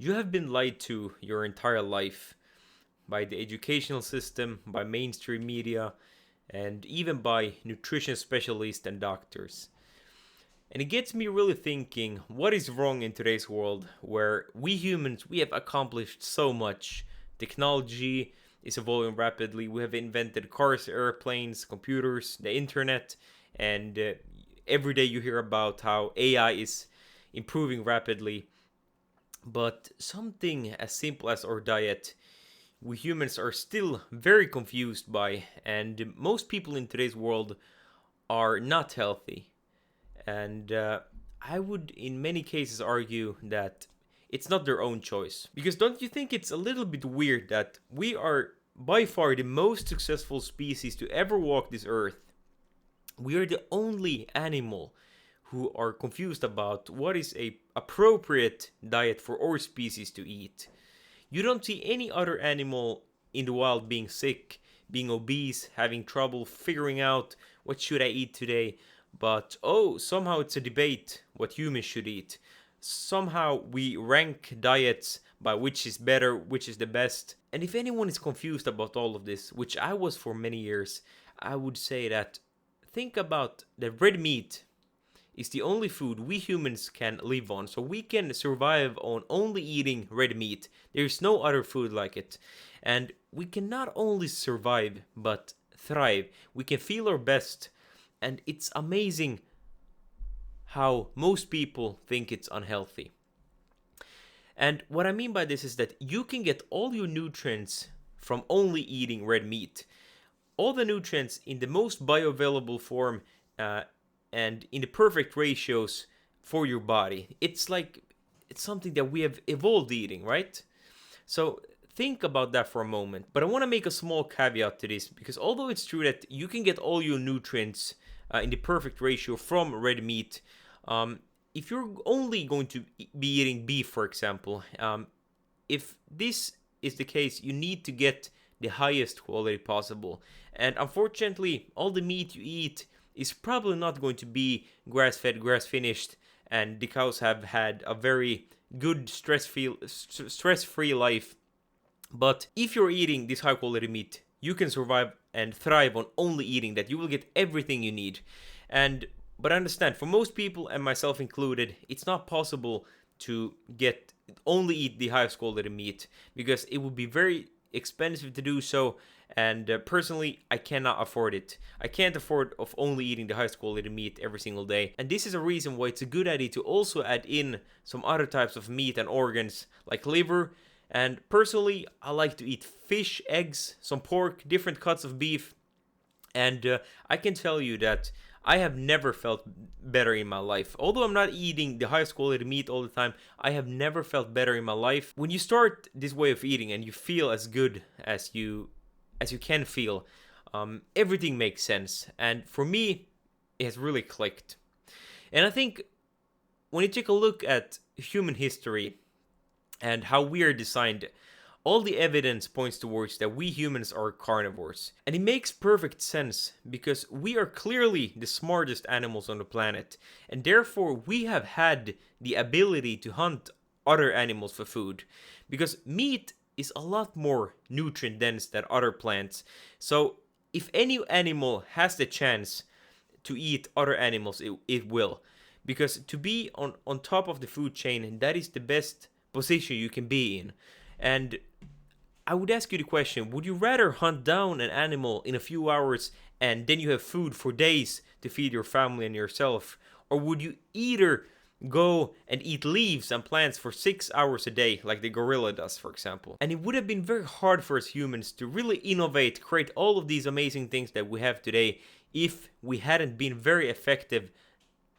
You have been lied to your entire life by the educational system, by mainstream media, and even by nutrition specialists and doctors. And it gets me really thinking, what is wrong in today's world where we humans, we have accomplished so much. Technology is evolving rapidly. We have invented cars, airplanes, computers, the internet, and every day you hear about how AI is improving rapidly. But something as simple as our diet, we humans are still very confused by, and most people in today's world are not healthy. And I would, in many cases, argue that it's not their own choice. Because don't you think it's a little bit weird that we are by far the most successful species to ever walk this earth? We are the only animal who are confused about what is a appropriate diet for our species to eat. You don't see any other animal in the wild being sick, being obese, having trouble figuring out what should I eat today. But oh, somehow it's a debate what humans should eat. Somehow we rank diets by which is better, which is the best. And if anyone is confused about all of this, which I was for many years, I would say that think about the red meat is the only food we humans can live on. So we can survive on only eating red meat. There's no other food like it. And we can not only survive, but thrive. We can feel our best. And it's amazing how most people think it's unhealthy. And what I mean by this is that you can get all your nutrients from only eating red meat. All the nutrients in the most bioavailable form and in the perfect ratios for your body. It's something that we have evolved eating, right? So think about that for a moment. But I want to make a small caveat to this because although it's true that you can get all your nutrients in the perfect ratio from red meat, if you're only going to be eating beef, for example, if this is the case, you need to get the highest quality possible. And unfortunately, all the meat you eat is probably not going to be grass fed, grass finished, and the cows have had a very good stress free life. But if you're eating this high quality meat, you can survive and thrive on only eating that. You will get everything you need. And but I understand for most people and myself included, it's not possible to get only eat the highest quality meat because it would be very expensive to do so, and personally I cannot afford it. I can't afford of only eating the highest quality meat every single day, and this is a reason why it's a good idea to also add in some other types of meat and organs like liver. And personally I like to eat fish, eggs, some pork, different cuts of beef, and I can tell you that I have never felt better in my life. Although I'm not eating the highest quality meat all the time, I have never felt better in my life. When you start this way of eating and you feel as good as you can feel, everything makes sense. And for me, it has really clicked. And I think when you take a look at human history and how we are designed, all the evidence points towards that we humans are carnivores. And it makes perfect sense because we are clearly the smartest animals on the planet. And therefore, we have had the ability to hunt other animals for food. Because meat is a lot more nutrient dense than other plants. So, if any animal has the chance to eat other animals, it will. Because to be on top of the food chain, that is the best position you can be in. And I would ask you the question, would you rather hunt down an animal in a few hours and then you have food for days to feed your family and yourself? Or would you either go and eat leaves and plants for 6 hours a day like the gorilla does, for example? And it would have been very hard for us humans to really innovate, create all of these amazing things that we have today if we hadn't been very effective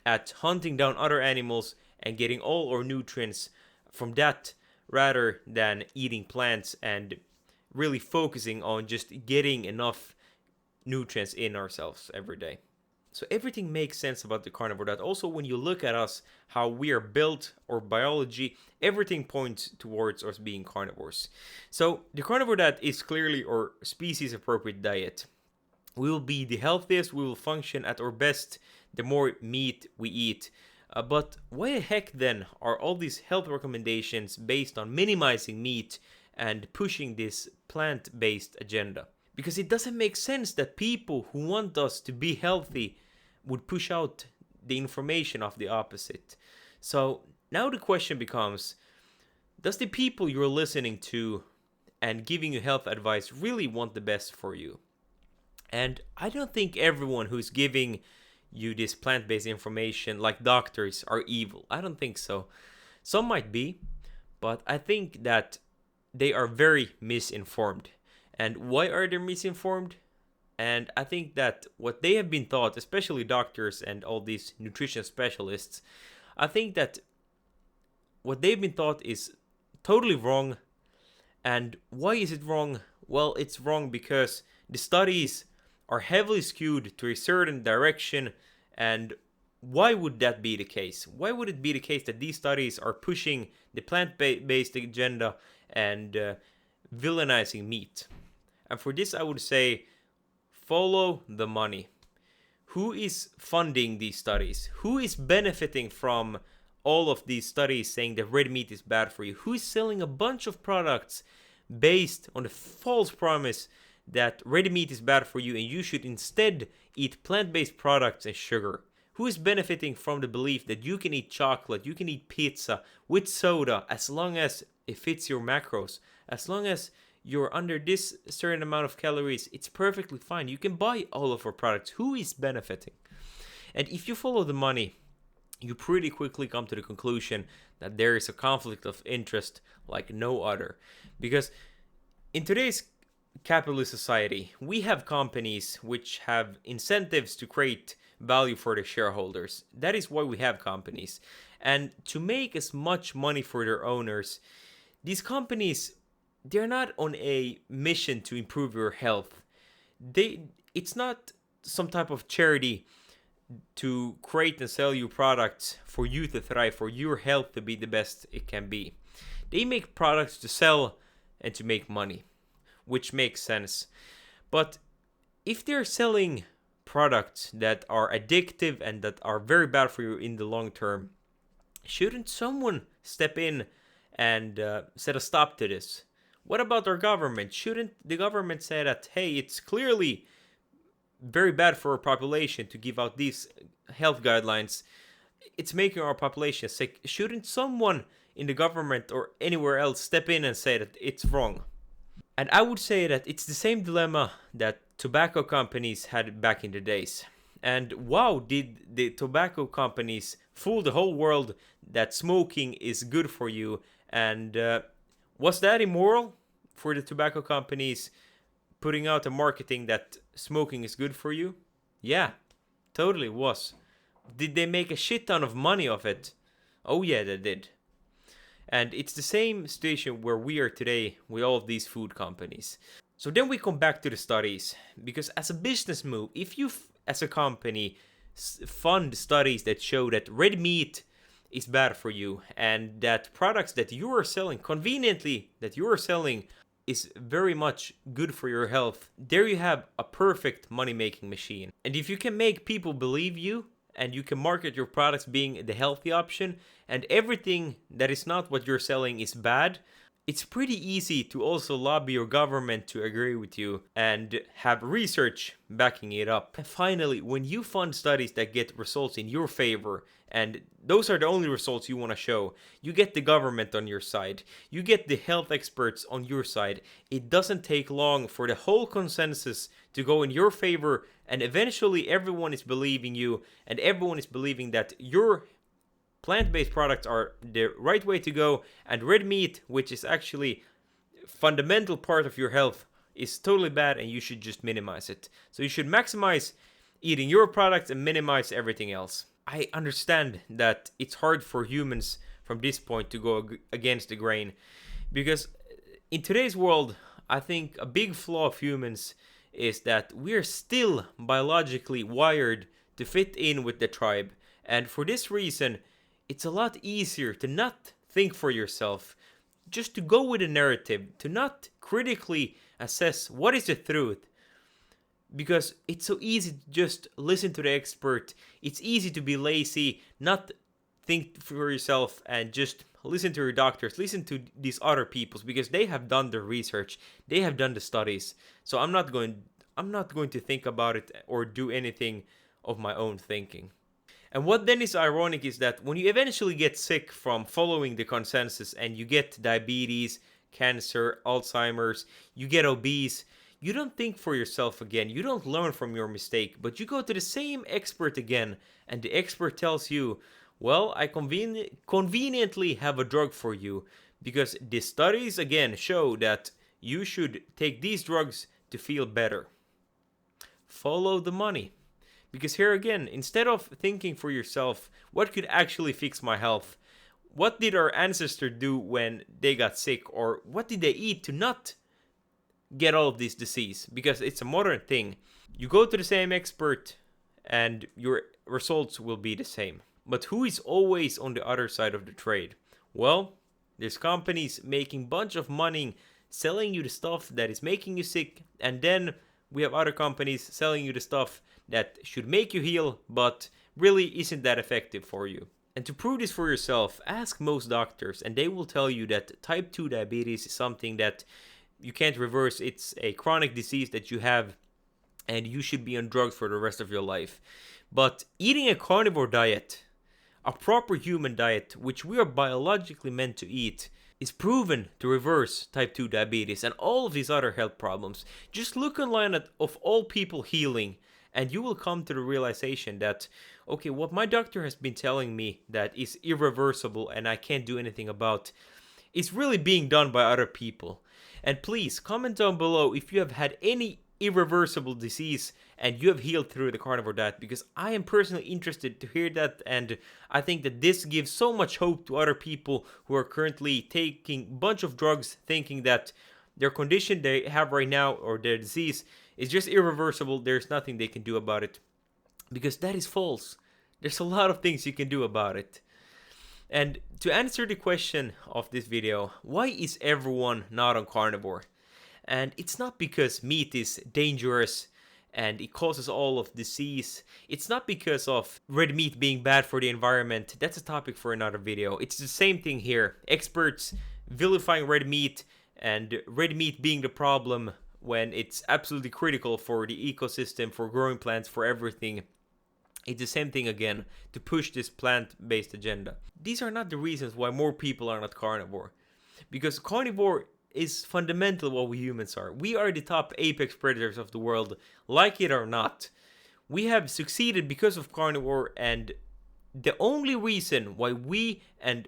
at hunting down other animals and getting all our nutrients from that rather than eating plants and really focusing on just getting enough nutrients in ourselves every day. So everything makes sense about the carnivore diet. Also, when you look at us, how we are built, or biology, everything points towards us being carnivores. So the carnivore diet is clearly our species appropriate diet. We will be the healthiest, we will function at our best the more meat we eat. But why the heck then are all these health recommendations based on minimizing meat and pushing this plant-based agenda? Because it doesn't make sense that people who want us to be healthy would push out the information of the opposite. So now the question becomes, does the people you're listening to and giving you health advice really want the best for you? And I don't think everyone who's giving you this plant-based information, like doctors, are evil. I don't think so. Some might be, but I think that they are very misinformed. And why are they misinformed? And I think that what they have been taught, especially doctors and all these nutrition specialists, I think that what they've been taught is totally wrong. And why is it wrong? Well, it's wrong because the studies are heavily skewed to a certain direction. And why would that be the case? Why would it be the case that these studies are pushing the plant-based agenda and villainizing meat? And for this, I would say, follow the money. Who is funding these studies? Who is benefiting from all of these studies saying that red meat is bad for you? Who is selling a bunch of products based on the false promise that red meat is bad for you and you should instead eat plant-based products and sugar? Who is benefiting from the belief that you can eat chocolate, you can eat pizza with soda as long as it fits your macros, as long as you're under this certain amount of calories, it's perfectly fine. You can buy all of our products. Who is benefiting? And if you follow the money, you pretty quickly come to the conclusion that there is a conflict of interest like no other. Because in today's capitalist society, we have companies which have incentives to create value for their shareholders. That is why we have companies. And to make as much money for their owners, these companies, they're not on a mission to improve your health. It's not some type of charity to create and sell you products for you to thrive, for your health to be the best it can be. They make products to sell and to make money, which makes sense. But if they're selling products that are addictive and that are very bad for you in the long term, shouldn't someone step in and set a stop to this? What about our government? Shouldn't the government say that, hey, it's clearly very bad for our population to give out these health guidelines? It's making our population sick. Shouldn't someone in the government or anywhere else step in and say that it's wrong? And I would say that it's the same dilemma that tobacco companies had back in the days. And wow, did the tobacco companies fool the whole world that smoking is good for you? And was that immoral for the tobacco companies putting out a marketing that smoking is good for you? Yeah, totally was. Did they make a shit ton of money off it? Oh yeah, they did. And it's the same situation where we are today with all of these food companies. So then we come back to the studies, because as a business move, if you as a company fund studies that show that red meat is bad for you and that products that you are selling, conveniently that you are selling, is very much good for your health, there you have a perfect money-making machine. And if you can make people believe you, and you can market your products being the healthy option, and everything that is not what you're selling is bad, it's pretty easy to also lobby your government to agree with you and have research backing it up. And finally, when you fund studies that get results in your favor, and those are the only results you want to show, you get the government on your side, you get the health experts on your side. It doesn't take long for the whole consensus to go in your favor, and eventually everyone is believing you, and everyone is believing that your plant-based products are the right way to go, and red meat, which is actually a fundamental part of your health, is totally bad and you should just minimize it. So you should maximize eating your products and minimize everything else. I understand that it's hard for humans from this point to go against the grain, because in today's world, I think a big flaw of humans is that we're still biologically wired to fit in with the tribe. And for this reason, it's a lot easier to not think for yourself, just to go with a narrative, to not critically assess what is the truth. Because it's so easy to just listen to the expert. It's easy to be lazy, not think for yourself and just listen to your doctors, listen to these other peoples, because they have done the research, they have done the studies. So I'm not going to think about it or do anything of my own thinking. And what then is ironic is that when you eventually get sick from following the consensus and you get diabetes, cancer, Alzheimer's, you get obese, you don't think for yourself again. You don't learn from your mistake, but you go to the same expert again, and the expert tells you, well, I conveniently have a drug for you, because the studies again show that you should take these drugs to feel better. Follow the money. Because here again, instead of thinking for yourself, what could actually fix my health? What did our ancestors do when they got sick? Or what did they eat to not get all of this disease? Because it's a modern thing. You go to the same expert and your results will be the same. But who is always on the other side of the trade? Well, there's companies making bunch of money selling you the stuff that is making you sick, and then we have other companies selling you the stuff that should make you heal, but really isn't that effective for you. And to prove this for yourself, ask most doctors, and they will tell you that type 2 diabetes is something that you can't reverse. It's a chronic disease that you have, and you should be on drugs for the rest of your life. But eating a carnivore diet, a proper human diet, which we are biologically meant to eat, is proven to reverse type 2 diabetes and all of these other health problems. Just look online at of all people healing, and you will come to the realization that, okay, what my doctor has been telling me that is irreversible and I can't do anything about is really being done by other people. And please comment down below if you have had any irreversible disease and you have healed through the carnivore diet, because I am personally interested to hear that, and I think that this gives so much hope to other people who are currently taking a bunch of drugs thinking that their condition they have right now or their disease is just irreversible, there's nothing they can do about it, because that is false. There's a lot of things you can do about it. And to answer the question of this video, why is everyone not on carnivore? And it's not because meat is dangerous and it causes all of disease. It's not because of red meat being bad for the environment. That's a topic for another video. It's the same thing here. Experts vilifying red meat and red meat being the problem when it's absolutely critical for the ecosystem, for growing plants, for everything. It's the same thing again, to push this plant-based agenda. These are not the reasons why more people are not carnivore. Because carnivore is fundamentally what we humans are. We are the top apex predators of the world, like it or not. We have succeeded because of carnivore, and the only reason why we and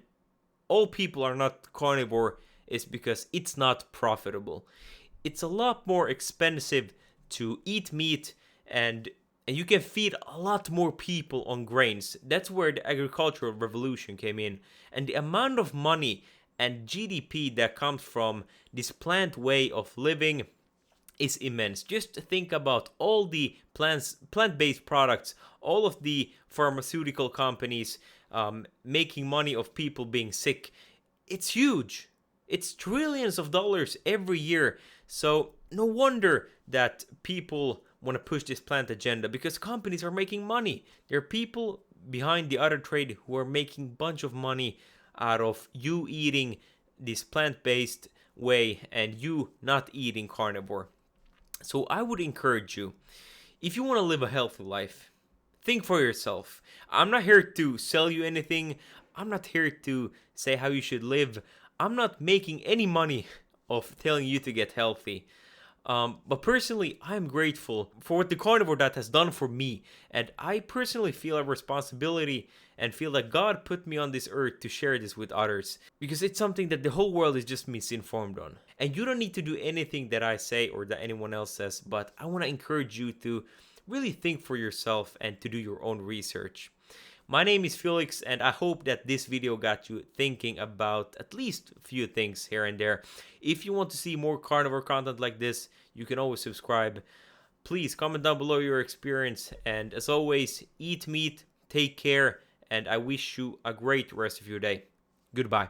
all people are not carnivore is because it's not profitable. It's a lot more expensive to eat meat, and you can feed a lot more people on grains. That's where the agricultural revolution came in. And the amount of money and GDP that comes from this plant way of living is immense. Just think about all the plant-based products, all of the pharmaceutical companies making money of people being sick. It's huge. It's trillions of dollars every year. So no wonder that people want to push this plant agenda, because companies are making money. There are people behind the other trade who are making a bunch of money out of you eating this plant-based way and you not eating carnivore. So I would encourage you, if you want to live a healthy life, think for yourself. I'm not here to sell you anything. I'm not here to say how you should live. I'm not making any money of telling you to get healthy. But personally, I'm grateful for what the carnivore diet has done for me. And I personally feel a responsibility and feel that God put me on this earth to share this with others, because it's something that the whole world is just misinformed on. And you don't need to do anything that I say or that anyone else says, but I want to encourage you to really think for yourself and to do your own research. My name is Felix, and I hope that this video got you thinking about at least a few things here and there. If you want to see more carnivore content like this, you can always subscribe. Please comment down below your experience, and as always, eat meat, take care, and I wish you a great rest of your day. Goodbye.